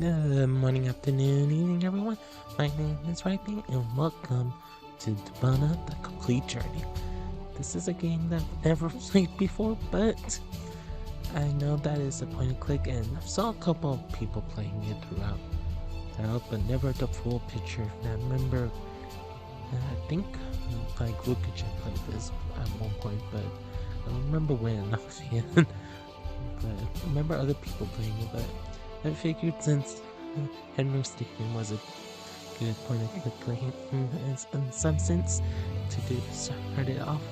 Good morning, afternoon, evening, everyone. My name is Rhypi, and welcome to Deponia The Complete Journey. This is a game that I've never played before, but I know that is a point and click, and I saw a couple of people playing it throughout, but never the full picture. And I remember, I think, like Lukac played this at one point, but I don't remember when offhand. But I remember other people playing it, but I figured since Henry Stickmin was a good point and click game in some sense to start it off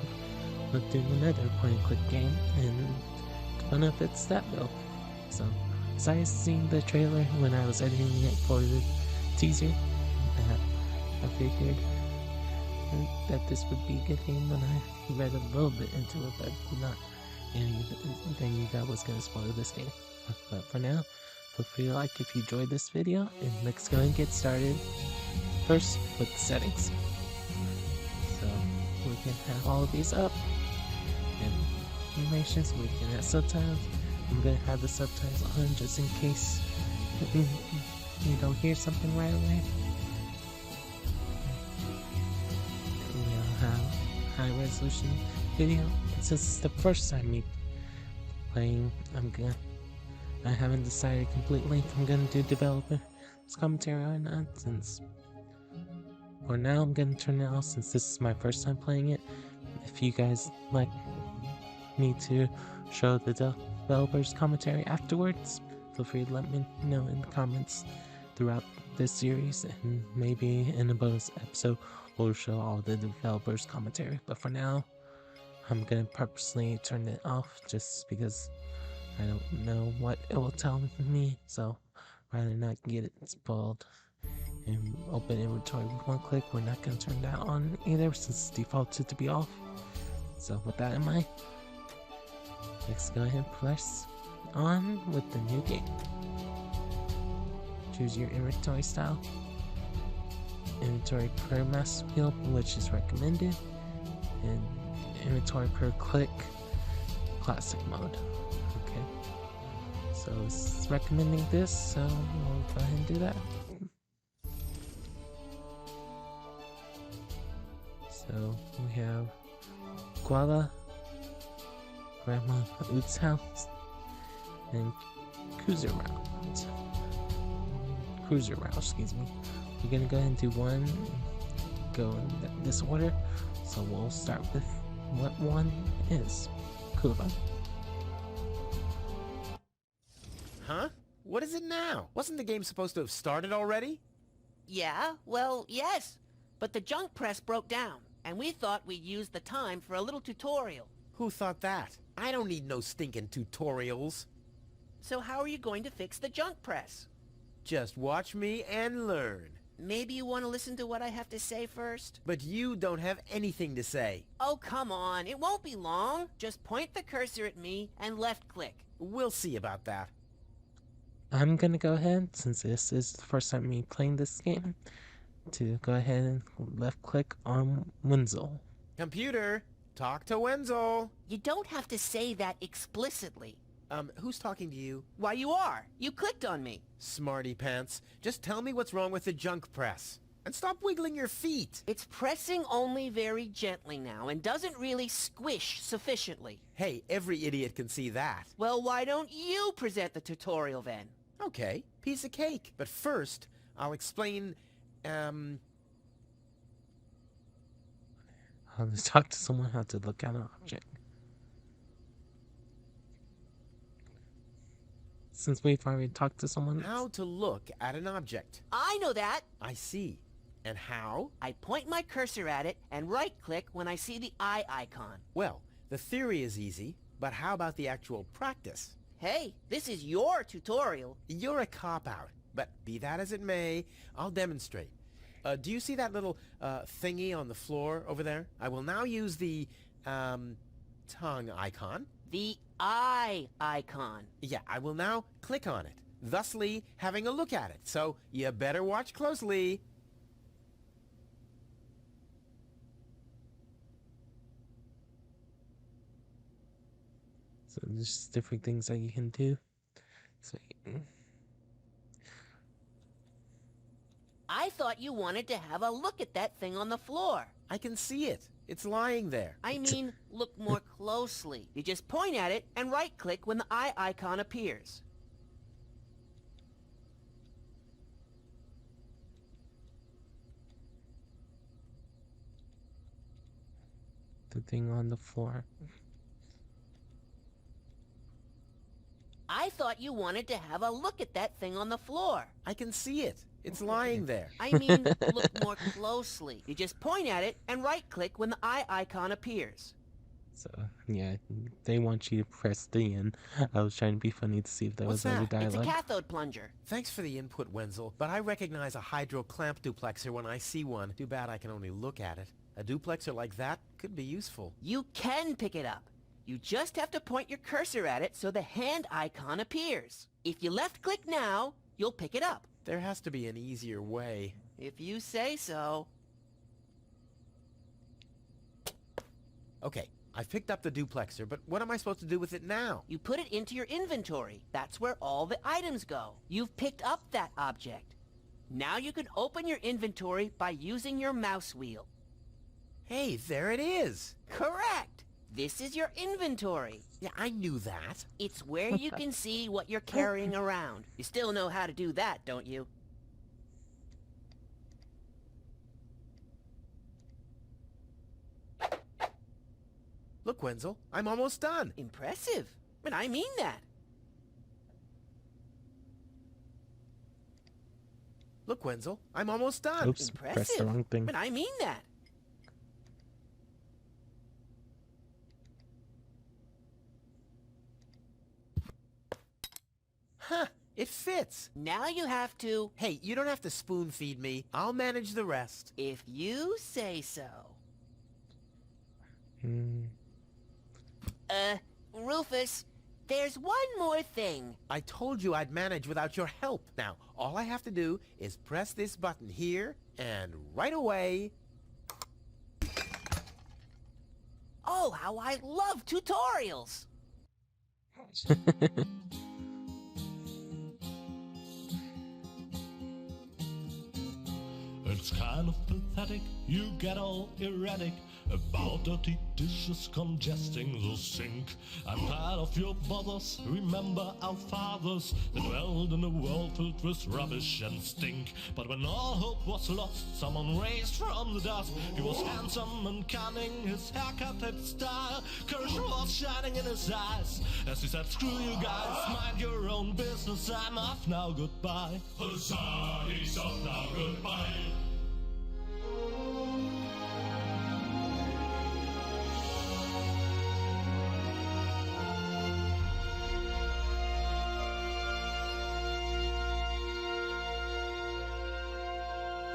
with doing another point and click game, and one of it's that bill. So as I seen the trailer when I was editing it for the teaser, I figured that this would be a good game when I read a little bit into it, but not anything that was going to spoil this game. But for now, feel free to like if you enjoyed this video, and let's go and get started. First with the settings. So we can have all of these up, and animations, we can have subtitles. I'm going to have the subtitles on just in case you don't hear something right away. We'll have high resolution video. Since it's the first time me playing, I haven't decided completely if I'm gonna do developer's commentary or not, since for now I'm gonna turn it off since this is my first time playing it. If you guys like me to show the developer's commentary afterwards, feel free to let me know in the comments throughout this series, and maybe in a bonus episode we'll show all the developer's commentary. But for now, I'm gonna purposely turn it off just because I don't know what it will tell me, so rather not get it spoiled. And open inventory with one click, we're not gonna turn that on either since it's defaulted to be off. So with that in mind, let's go ahead and press on with the new game. Choose your inventory style. Inventory per mouse wheel, which is recommended, and inventory per click, classic mode. Okay, so it's recommending this, so we'll go ahead and do that. So we have Guala, Grandma Oot's house, and Cruiser Route, excuse me. We're gonna go ahead and do one, go in this order, so we'll start with what one is. Kuba. Huh? What is it now? Wasn't the game supposed to have started already? Yeah, well, yes. But the junk press broke down, and we thought we'd use the time for a little tutorial. Who thought that? I don't need no stinking tutorials. So how are you going to fix the junk press? Just watch me and learn. Maybe you want to listen to what I have to say first? But you don't have anything to say. Oh, come on. It won't be long. Just point the cursor at me and left click. We'll see about that. I'm gonna go ahead, since this is the first time me playing this game, to go ahead and left click on Wenzel. Computer, talk to Wenzel. You don't have to say that explicitly. Who's talking to you? Why, you are. You clicked on me. Smarty pants. Just tell me what's wrong with the junk press. And stop wiggling your feet. It's pressing only very gently now and doesn't really squish sufficiently. Hey, every idiot can see that. Well, why don't you present the tutorial then? Okay, piece of cake. But first, I'll explain, I'll talk to someone how to look at an object. Since we've already talked to someone. how to look at an object. I know that. I see. And how? I point my cursor at it and right-click when I see the eye icon. Well, the theory is easy, but how about the actual practice? Hey, this is your tutorial. You're a cop-out, but be that as it may, I'll demonstrate. Do you see that little thingy on the floor over there? I will now use the tongue icon. The eye icon. Yeah, I will now click on it, thusly having a look at it. So you better watch closely. So there's different things that you can do. So I thought you wanted to have a look at that thing on the floor. I can see it. It's lying there. I mean, look more closely. You just point at it and right-click when the eye icon appears. The thing on the floor. I thought you wanted to have a look at that thing on the floor. I can see it. It's lying there. I mean, look more closely. You just point at it and right-click when the eye icon appears. So, yeah, they want you to press the N. I was trying to be funny to see if there What's was other that? dialogue. It's a cathode plunger. Thanks for the input, Wenzel, but I recognize a hydro clamp duplexer when I see one. Too bad I can only look at it. A duplexer like that could be useful. You can pick it up. You just have to point your cursor at it so the hand icon appears. If you left-click now, you'll pick it up. There has to be an easier way. If you say so. Okay, I've picked up the duplexer, but what am I supposed to do with it now? You put it into your inventory. That's where all the items go. You've picked up that object. Now you can open your inventory by using your mouse wheel. Hey, there it is! Correct! This is your inventory. Yeah, I knew that. It's where you can see what you're carrying around. You still know how to do that, don't you? Look, Wenzel, I'm almost done. Impressive. But I mean that. Look, Wenzel, I'm almost done. Oops, pressed the Impressive. wrong thing. But I mean that. Huh, it fits. Now you have to, Hey, you don't have to spoon feed me. I'll manage the rest. if you say so. Hmm. Rufus, there's one more thing. I told you I'd manage without your help. Now, all I have to do is press this button here, and right away... Oh, how I love tutorials! It's kind of pathetic, you get all erratic about dirty dishes congesting the sink. I'm tired of your bothers, remember our fathers that dwelled in a world filled with rubbish and stink. But when all hope was lost, someone raised from the dust. He was handsome and cunning, his haircut had style, courage was shining in his eyes as he said, screw you guys, mind your own business, I'm off now, goodbye. Huzzah, he's off now, goodbye.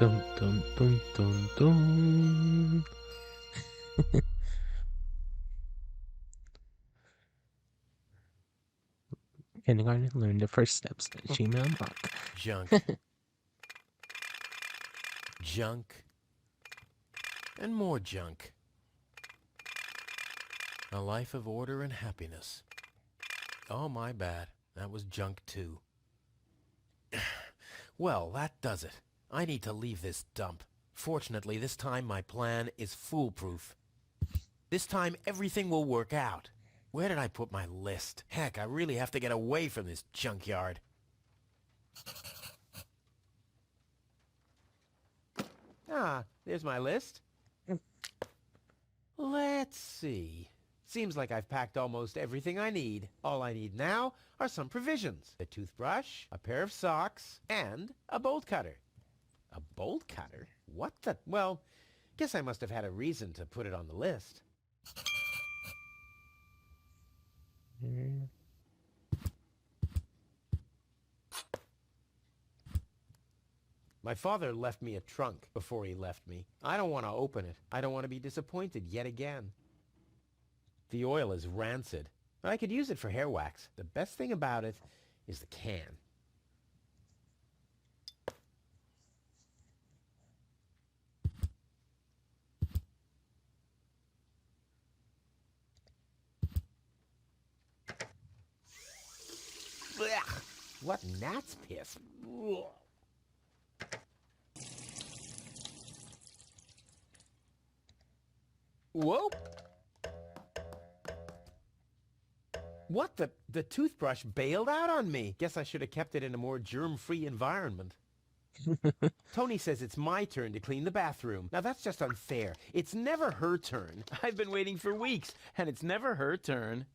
Dum dum dum dum dum. Kindergarten learned the first steps to achievement unlocked. Junk. Junk. And more junk. A life of order and happiness. Oh, my bad. That was junk too. Well, that does it. I need to leave this dump. Fortunately, this time my plan is foolproof. This time everything will work out. Where did I put my list? Heck, I really have to get away from this junkyard. Ah, there's my list. Let's see. Seems like I've packed almost everything I need. All I need now are some provisions. A toothbrush, a pair of socks, and a bolt cutter. A bolt cutter? What the... Well, guess I must have had a reason to put it on the list. My father left me a trunk before he left me. I don't want to open it. I don't want to be disappointed yet again. The oil is rancid, but I could use it for hair wax. The best thing about it is the can. Blech. What gnat's piss? Ugh. Whoa! What? The toothbrush bailed out on me. Guess I should have kept it in a more germ-free environment. Tony says it's my turn to clean the bathroom. Now that's just unfair. It's never her turn. I've been waiting for weeks, and it's never her turn.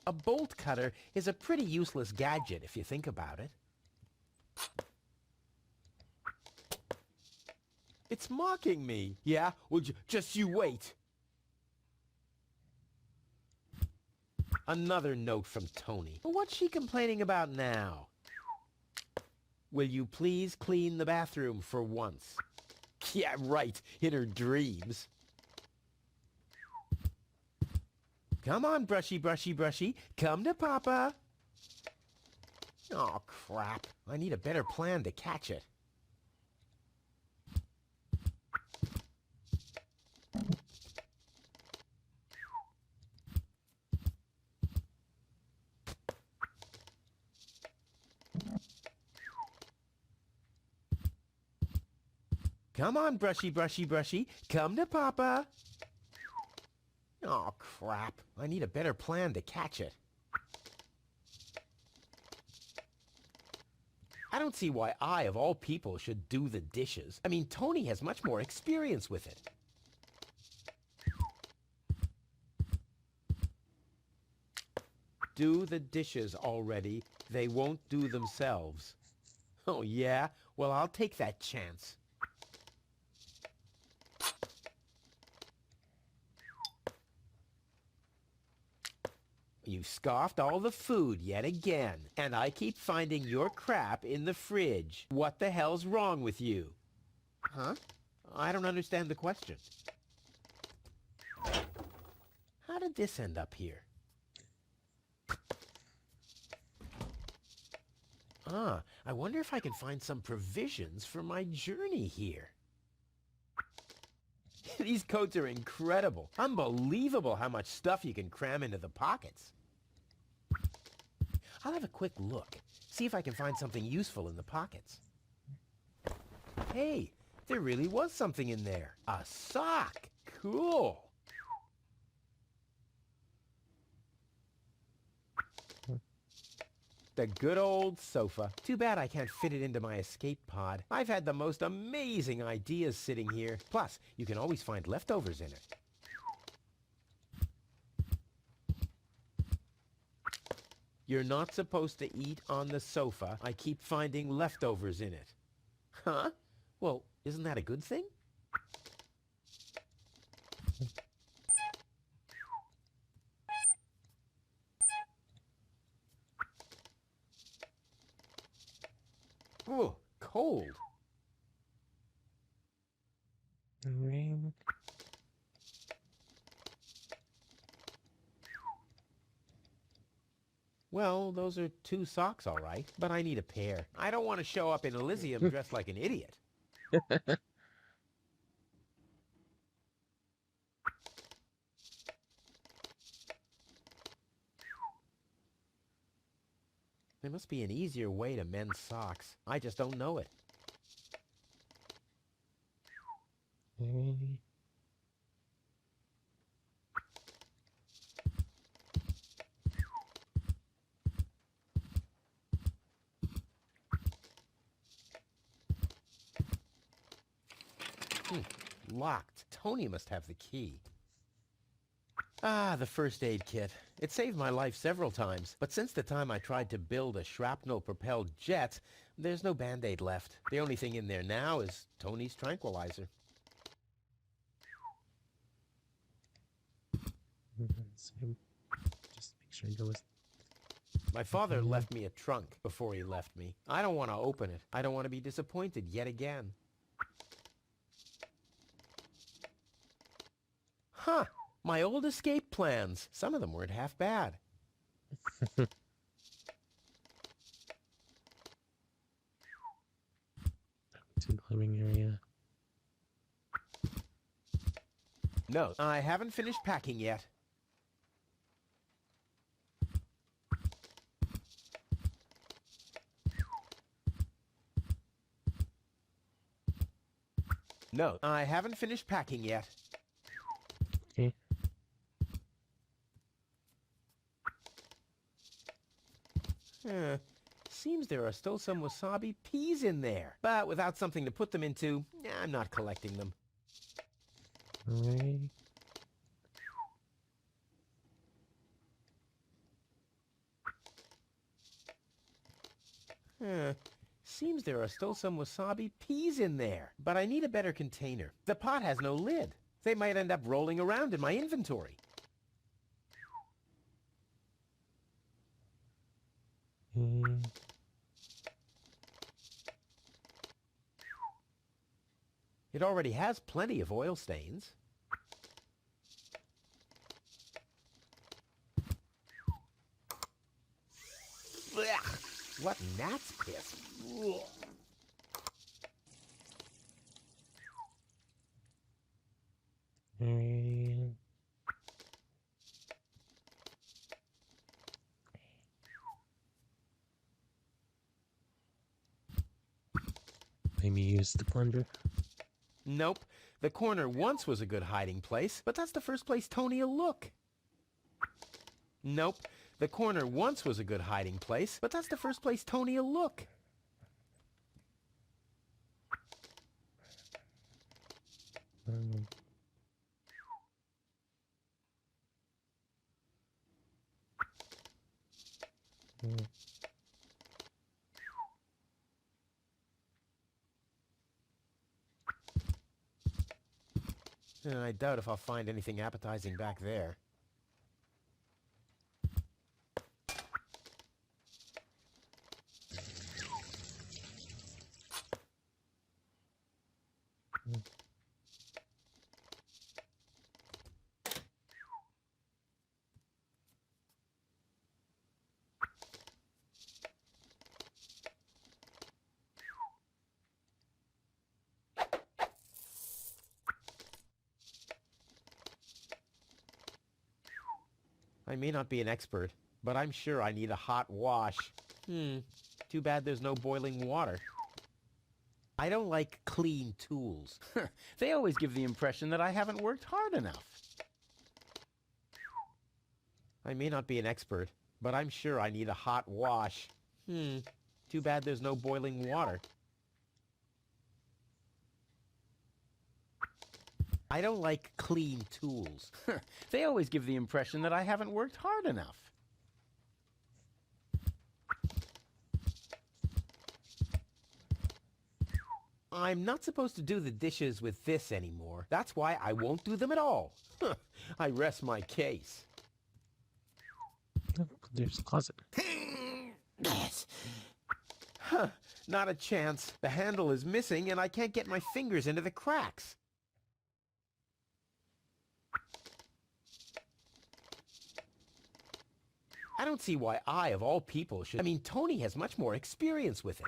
A bolt cutter is a pretty useless gadget if you think about it. It's mocking me. Yeah? Well, just you wait. Another note from Tony. What's she complaining about now? Will you please clean the bathroom for once? Yeah, right. In her dreams. Come on, brushy, brushy, brushy. Come to Papa. Oh, crap. I need a better plan to catch it. Come on, brushy, brushy, brushy. Come to Papa. Oh, crap. I need a better plan to catch it. I don't see why I, of all people, should do the dishes. I mean, Tony has much more experience with it. Do the dishes already. They won't do themselves. Oh, yeah? Well, I'll take that chance. You scoffed all the food yet again, and I keep finding your crap in the fridge. What the hell's wrong with you? Huh? I don't understand the question. How did this end up here? I wonder if I can find some provisions for my journey here. These coats are incredible. Unbelievable how much stuff you can cram into the pockets. I'll have a quick look, see if I can find something useful in the pockets. Hey, there really was something in there. A sock. Cool. The good old sofa. Too bad I can't fit it into my escape pod. I've had the most amazing ideas sitting here. Plus, you can always find leftovers in it. You're not supposed to eat on the sofa. I keep finding leftovers in it. Huh? Well, isn't that a good thing? Oh, cold. Rain. Well, those are 2 socks, all right. But I need a pair. I don't want to show up in Elysium dressed like an idiot. There must be an easier way to mend socks. I just don't know it. Rain. Locked. Tony must have the key. Ah, the first aid kit. It saved my life several times, but since the time I tried to build a shrapnel-propelled jet, there's no Band-Aid left. The only thing in there now is Tony's tranquilizer. So, just make sure you go with. My father left me a trunk before he left me. I don't want to open it. I don't want to be disappointed yet again. Huh. My old escape plans. Some of them weren't half bad. To living area. No, I haven't finished packing yet. No, I haven't finished packing yet. Okay. Seems there are still some wasabi peas in there. But without something to put them into, I'm not collecting them. Alright. Seems there are still some wasabi peas in there. But I need a better container. The pot has no lid. They might end up rolling around in my inventory. It already has plenty of oil stains. Blech, what gnat's piss. Alright. Maybe use the plunger. Nope. The corner once was a good hiding place, but that's the first place Tony'll look. Nope. The corner once was a good hiding place, but that's the first place Tony'll look. I doubt if I'll find anything appetizing back there. I may not be an expert, but I'm sure I need a hot wash. Too bad there's no boiling water. I don't like clean tools. They always give the impression that I haven't worked hard enough. I may not be an expert, but I'm sure I need a hot wash. Too bad there's no boiling water. I don't like clean tools. They always give the impression that I haven't worked hard enough. I'm not supposed to do the dishes with this anymore. That's why I won't do them at all. I rest my case. Oh, there's a closet. Not a chance. The handle is missing and I can't get my fingers into the cracks. I don't see why I, of all people, should... I mean, Tony has much more experience with it.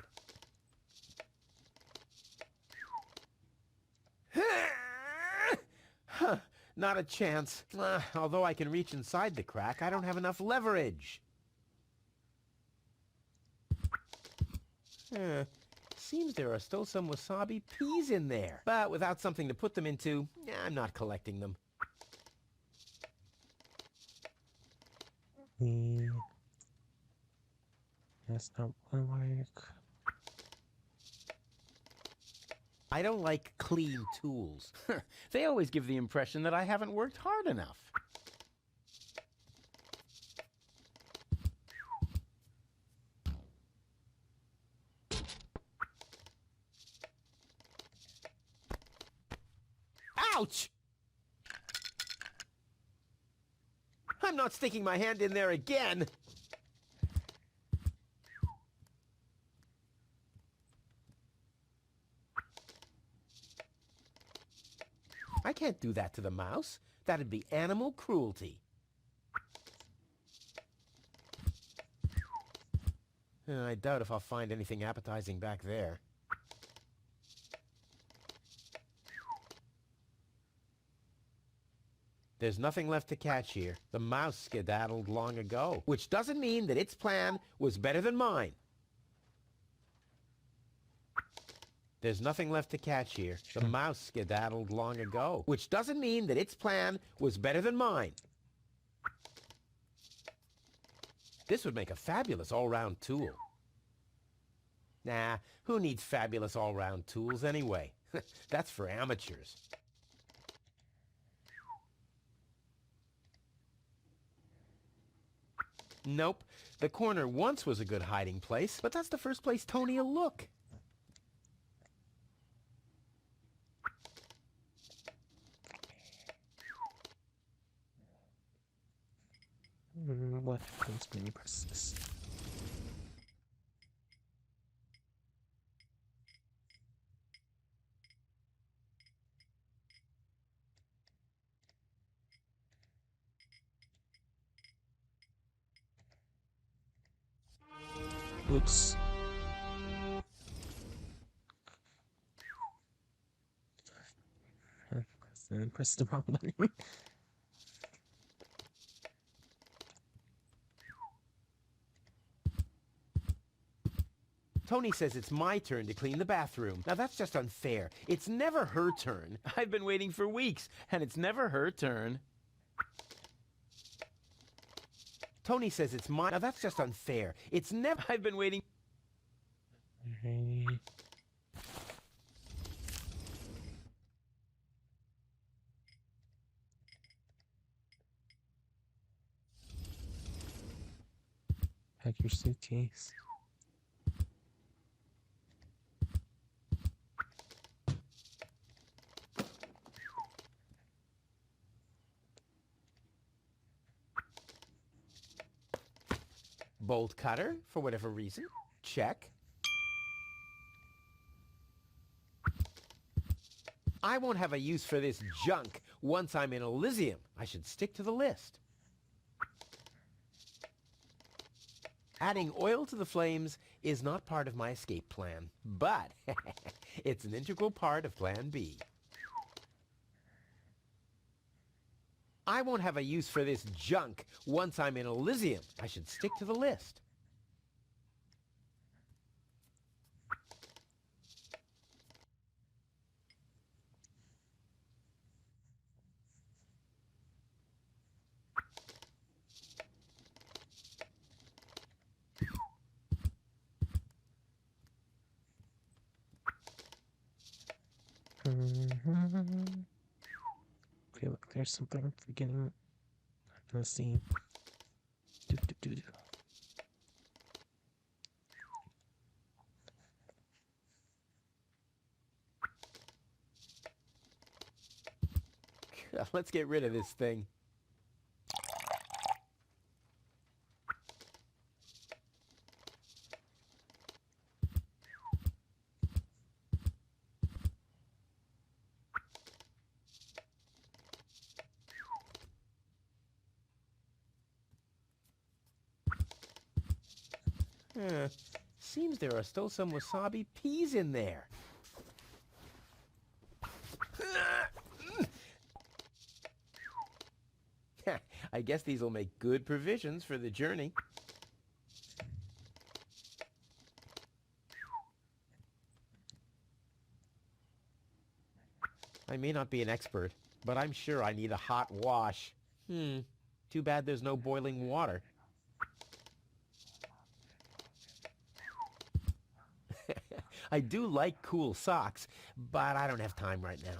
Not a chance. Although I can reach inside the crack, I don't have enough leverage. Seems there are still some wasabi peas in there. But without something to put them into, I'm not collecting them. That's not gonna work. I don't like clean tools. They always give the impression that I haven't worked hard enough. Ouch! I'm not sticking my hand in there again. I can't do that to the mouse. That'd be animal cruelty. I doubt if I'll find anything appetizing back there. There's nothing left to catch here. The mouse skedaddled long ago, which doesn't mean that its plan was better than mine. There's nothing left to catch here. The mouse skedaddled long ago, which doesn't mean that its plan was better than mine. This would make a fabulous all-round tool. Nah, who needs fabulous all-round tools anyway? That's for amateurs. Nope. The corner once was a good hiding place, but that's the first place Tony'll look. What happens when you press this? Oops. Press the wrong button. Tony says it's my turn to clean the bathroom. Now that's just unfair. It's never her turn. I've been waiting for weeks, and it's never her turn. Tony says it's mine. Now that's just unfair. It's never... I've been waiting... Pack your suitcase. Bolt cutter, for whatever reason. Check. I won't have a use for this junk once I'm in Elysium. I should stick to the list. Adding oil to the flames is not part of my escape plan, but it's an integral part of Plan B. I won't have a use for this junk once I'm in Elysium. I should stick to the list. Okay, look, there's something I'm forgetting. Let's see. Do. Let's get rid of this thing. Seems there are still some wasabi peas in there. I guess these will make good provisions for the journey. I may not be an expert, but I'm sure I need a hot wash. Too bad there's no boiling water. I do like cool socks, but I don't have time right now.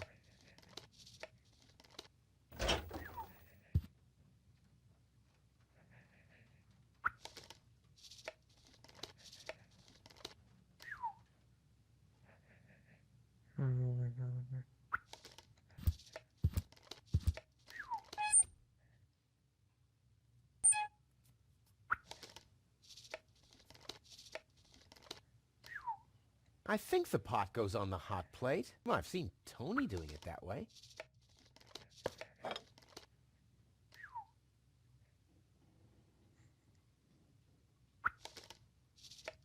I think the pot goes on the hot plate. Well, I've seen Tony doing it that way.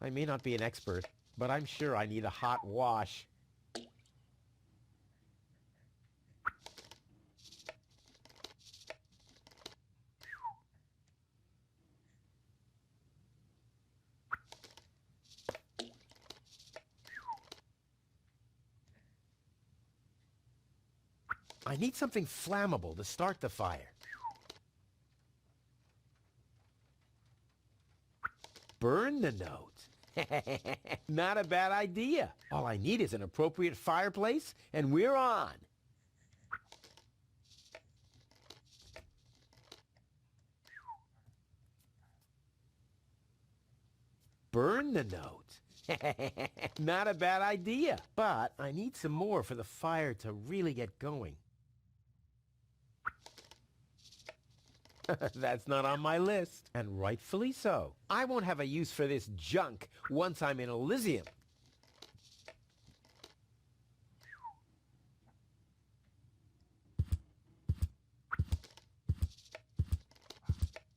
I may not be an expert, but I'm sure I need a hot wash. I need something flammable to start the fire. Burn the note. Not a bad idea. All I need is an appropriate fireplace, and we're on. Burn the note. Not a bad idea. But I need some more for the fire to really get going. That's not on my list. And rightfully so. I won't have a use for this junk once I'm in Elysium.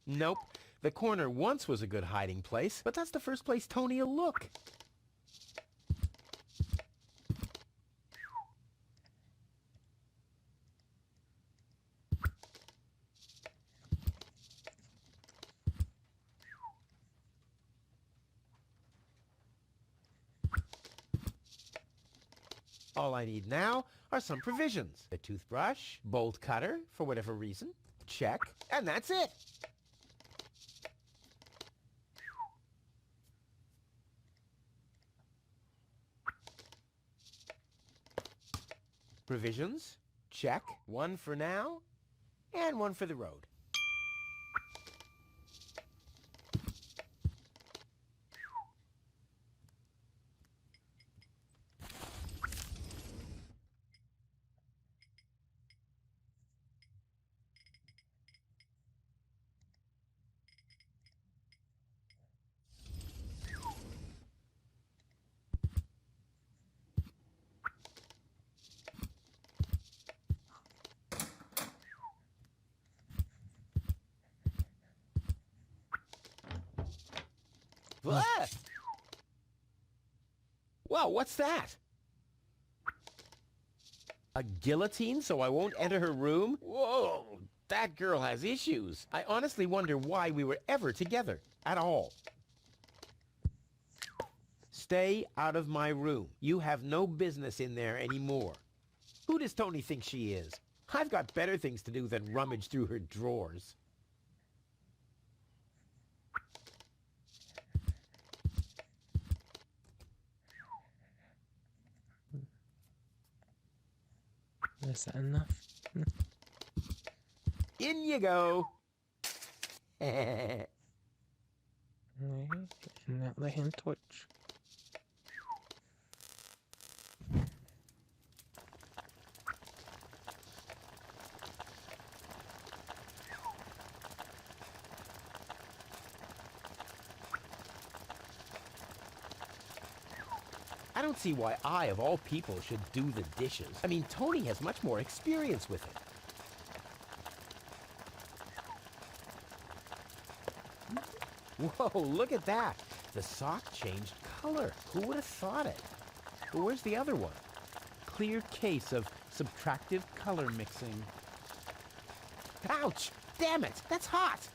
Nope. The corner once was a good hiding place, but that's the first place Tony'll look. All I need now are some provisions. A toothbrush, bolt cutter, for whatever reason. Check, and that's it. Provisions, check. One for now, and one for the road. What? Whoa, what's that? A guillotine so I won't enter her room? Whoa, that girl has issues. I honestly wonder why we were ever together at all. Stay out of my room. You have no business in there anymore. Who does Tony think she is? I've got better things to do than rummage through her drawers. Is that enough? In you go. Alright, and now the hand torch. I don't see why I, of all people, should do the dishes. I mean, Tony has much more experience with it. Whoa, look at that. The sock changed color. Who would have thought it? Well, where's the other one? Clear case of subtractive color mixing. Ouch! Damn it! That's hot!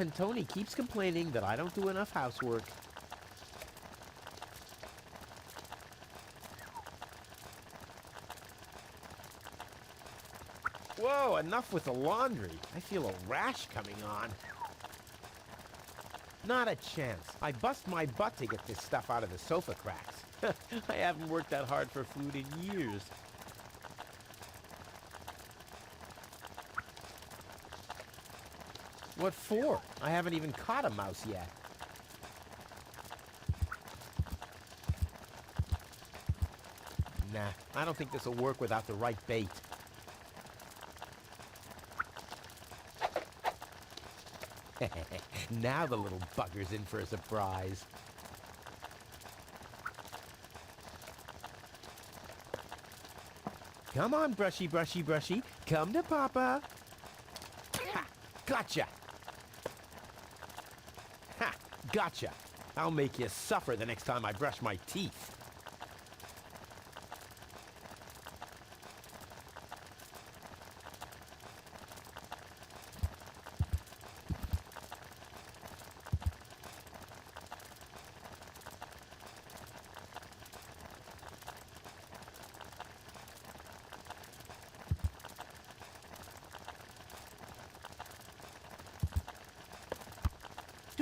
And Tony keeps complaining that I don't do enough housework. Whoa, enough with the laundry. I feel a rash coming on. Not a chance. I bust my butt to get this stuff out of the sofa cracks. I haven't worked that hard for food in years. What for? I haven't even caught a mouse yet. Nah, I don't think this will work without the right bait. Now the little bugger's in for a surprise. Come on, brushy, brushy, brushy. Come to Papa. Ha! Gotcha! Ha! Gotcha! I'll make you suffer the next time I brush my teeth.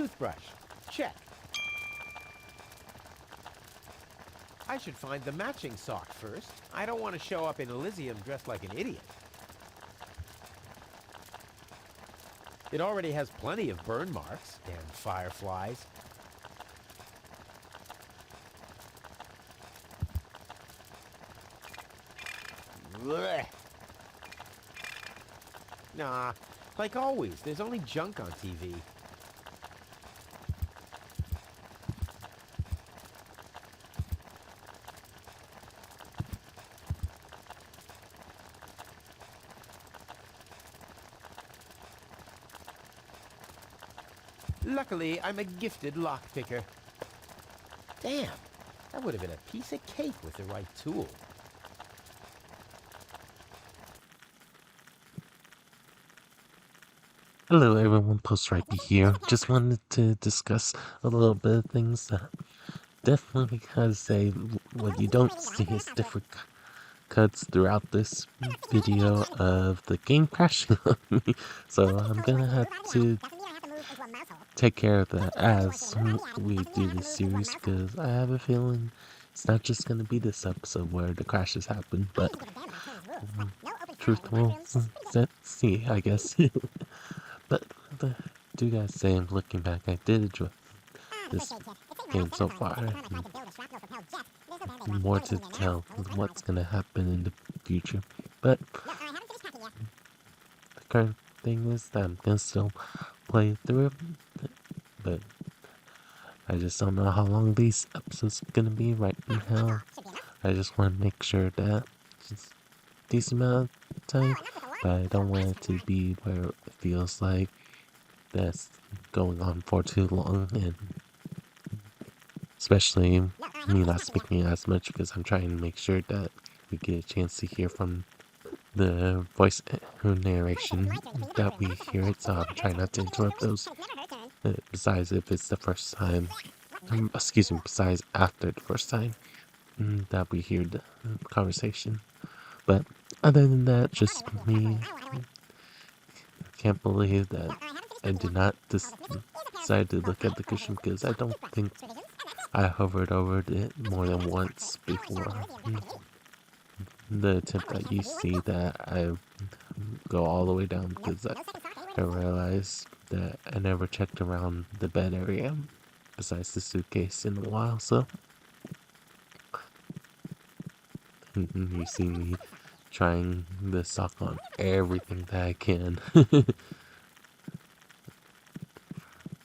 toothbrush. Check. I should find the matching sock first. I don't want to show up in Elysium dressed like an idiot. It already has plenty of burn marks. Damn fireflies. Blech. Nah, like always, there's only junk on TV. Luckily, I'm a gifted lockpicker. Damn, that would have been a piece of cake with the right tool. Hello everyone, Rhypi here. Just wanted to discuss a little bit of things that definitely has what you don't see is different cuts throughout this video of the game crashing on me. So I'm gonna have to take care of that as we do this series, because I have a feeling it's not just gonna be this episode where the crashes happen, but truth will see, I guess. But do gotta say, looking back, I did enjoy this game so far. More to tell what's gonna happen in the future. But the current thing is that I'm gonna still play through it. But I just don't know how long these episodes are gonna be right now. I just want to make sure that it's a decent amount of time. But I don't want it to be where it feels like that's going on for too long, and especially me not speaking as much, because I'm trying to make sure that we get a chance to hear from the voice narration that we hear it, so I'm trying not to interrupt those. Besides, if it's the first time, besides after the first time that we hear the conversation. But other than that, just me. I can't believe that I did not decide to look at the cushion, because I don't think I hovered over it more than once before the attempt that you see that I go all the way down, because I realized that I never checked around the bed area besides the suitcase in a while, so you see me trying the sock on everything that I can.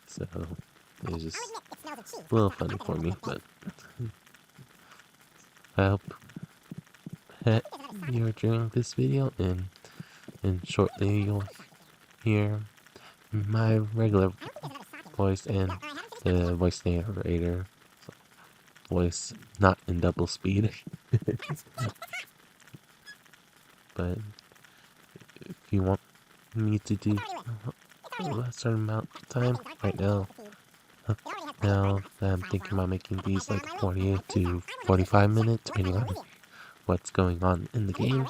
So it's just a little funny for me, but I hope that you're enjoying this video, and shortly you'll hear my regular voice and the voice narrator voice, not in double speed. But if you want me to do a certain amount of time right now I'm thinking about making these like 40 to 45 minutes, depending on what's going on in the game.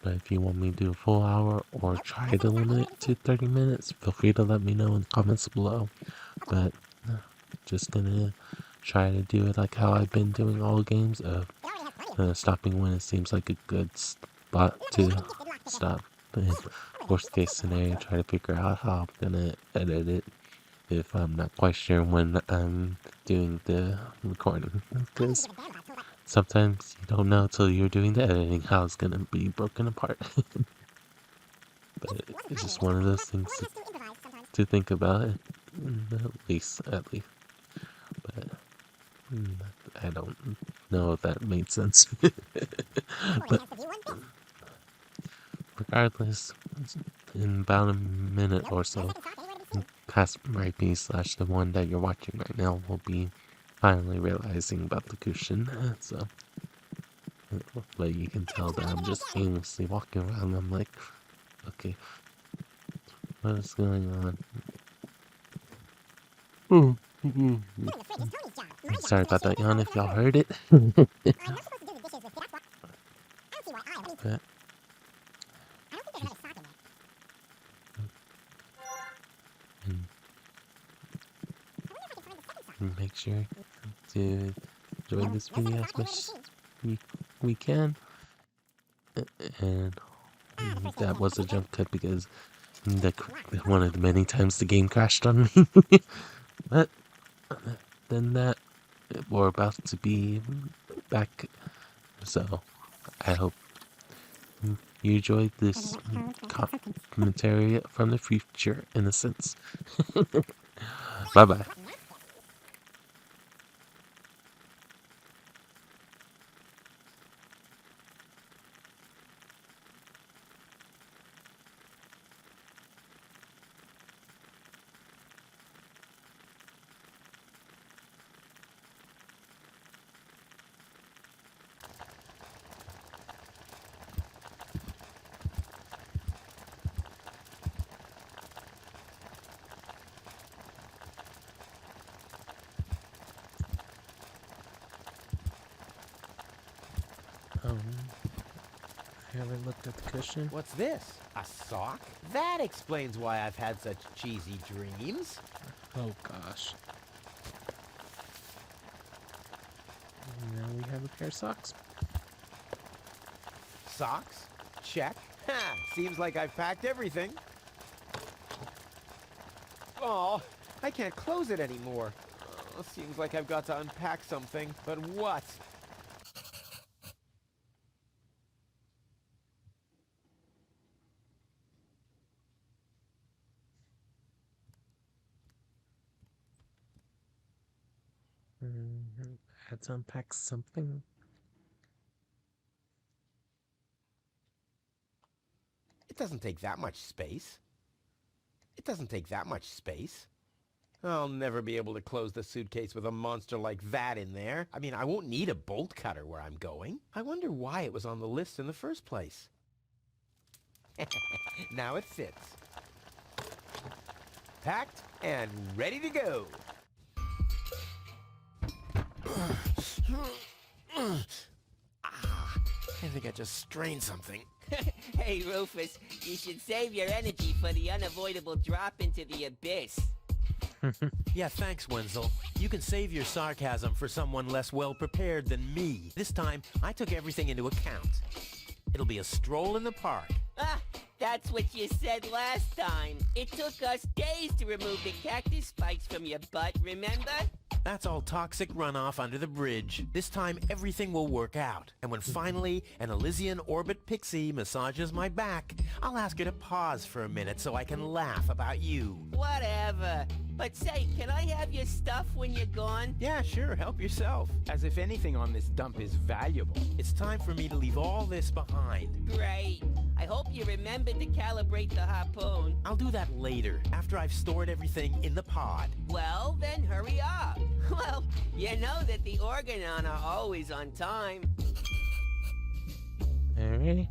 But if you want me to do a full hour or try to limit it to 30 minutes, feel free to let me know in the comments below. But just gonna try to do it like how I've been doing all games, of stopping when it seems like a good spot to stop. And worst case scenario, try to figure out how I'm gonna edit it if I'm not quite sure when I'm doing the recording, because sometimes you don't know till you're doing the editing how it's gonna be broken apart. But it's just one of those things to think about, at least. But I don't know if that made sense. But regardless, in about a minute or so, past Rhypi / the one that you're watching right now will be finally realizing about the cushion. So, but you can tell that I'm just aimlessly walking around. I'm like, okay, what is going on? Sorry about that yawn if y'all heard it. But make sure to enjoy this video as much as we can. And that was a jump cut because one of the many times the game crashed on me. But then that we're about to be back, so I hope you enjoyed this commentary from the future in a sense. Bye bye. I haven't looked at the cushion. What's this? A sock? That explains why I've had such cheesy dreams. Oh gosh. And now we have a pair of socks. Socks? Check. Ha! Seems like I've packed everything. Oh, I can't close it anymore. Oh, seems like I've got to unpack something. But what? I had to unpack something. It doesn't take that much space. It doesn't take that much space. I'll never be able to close the suitcase with a monster like that in there. I mean, I won't need a bolt cutter where I'm going. I wonder why it was on the list in the first place. Now it fits. Packed and ready to go. I think I just strained something. Hey, Rufus, you should save your energy for the unavoidable drop into the abyss. Yeah, thanks, Wenzel. You can save your sarcasm for someone less well-prepared than me. This time, I took everything into account. It'll be a stroll in the park. Ah, that's what you said last time. It took us days to remove the cactus spikes from your butt, remember? That's all toxic runoff under the bridge. This time, everything will work out. And when finally an Elysian orbit pixie massages my back, I'll ask her to pause for a minute so I can laugh about you. Whatever. But say, can I have your stuff when you're gone? Yeah, sure, help yourself. As if anything on this dump is valuable. It's time for me to leave all this behind. Great. I hope you remembered to calibrate the harpoon. I'll do that later, after I've stored everything in the pod. Well, then hurry up. Well, you know that the Organon are always on time. Alright.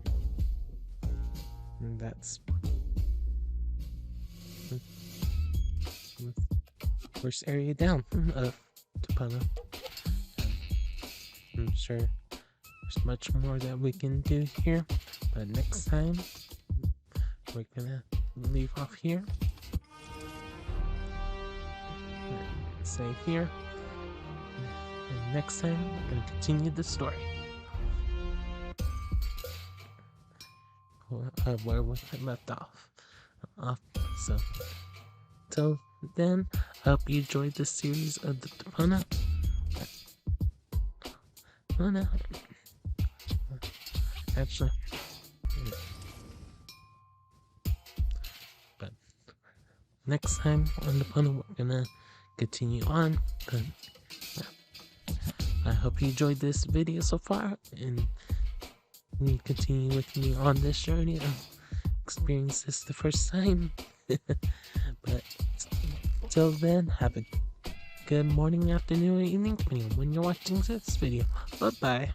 That's first area down of Deponia. I'm sure there's much more that we can do here, but next time we're gonna leave off here. Save here. And next time we're gonna continue the story. Where we left off. So till then, I hope you enjoyed this series of the Deponia. Oh no. Actually. But next time on Deponia, we're gonna continue on. But I hope you enjoyed this video so far, and you continue with me on this journey of experience this the first time. But till then, have a good morning, afternoon, or evening, depending on when you're watching this video. Bye bye.